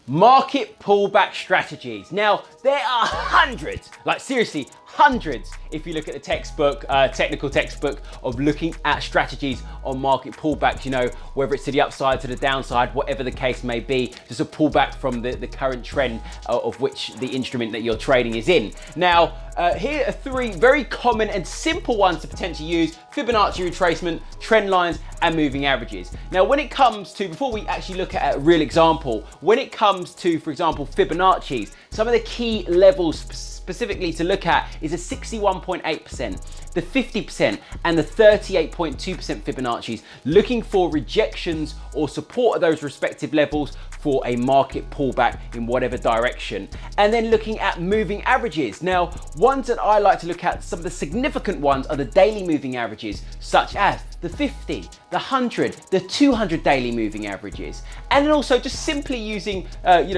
Market pullback strategies. Now, there are hundreds, like seriously, hundreds, if you look at the textbook, technical textbook of looking at strategies on market pullbacks, you know, whether it's to the upside, to the downside, whatever the case may be, just a pullback from the current trend of which the instrument that you're trading is in. Now, here are three very common and simple ones to potentially use: Fibonacci retracement, trend lines, and moving averages. Now, when it comes to, before we actually look at a real example, when it comes to, for example, Fibonacci's, some of the key levels specifically to look at is a 61.8%, the 50%, and the 38.2% Fibonacci's, looking for rejections or support of those respective levels for a market pullback in whatever direction. And then looking at moving averages. Now, ones that I like to look at, some of the significant ones, are the daily moving averages, such as the 50, the 100, the 200 daily moving averages. And then also just simply using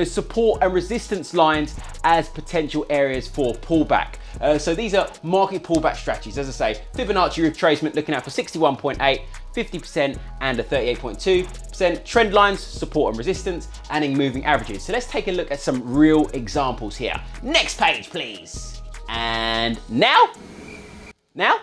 support and resistance lines as potential areas for pullback. So these are market pullback strategies. As I say, Fibonacci retracement looking out for 61.8, 50%, and a 38.2%. Trend lines, support and resistance, and in moving averages. So let's take a look at some real examples here. Next page, please. And now? Now?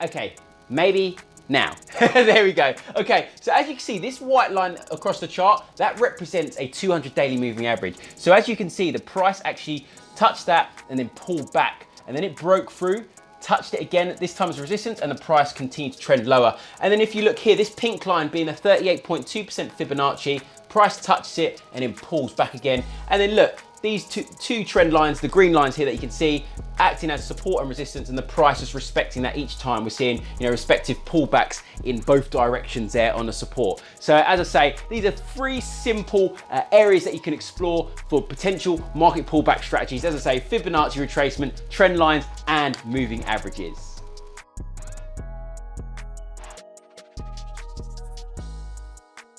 Okay, maybe now. There we go. Okay, so as you can see, this white line across the chart, that represents a 200 daily moving average. So as you can see, the price actually touched that and then pulled back, and then it broke through, touched it again, this time as resistance, and the price continued to trend lower. And then if you look here, this pink line being a 38.2% Fibonacci, price touches it and then pulls back again. And then look, these two trend lines, the green lines here that you can see, acting as support and resistance, and the price is respecting that each time. We're seeing, respective pullbacks in both directions there on the support. So as I say, these are three simple areas that you can explore for potential market pullback strategies. As I say, Fibonacci retracement, trend lines, and moving averages.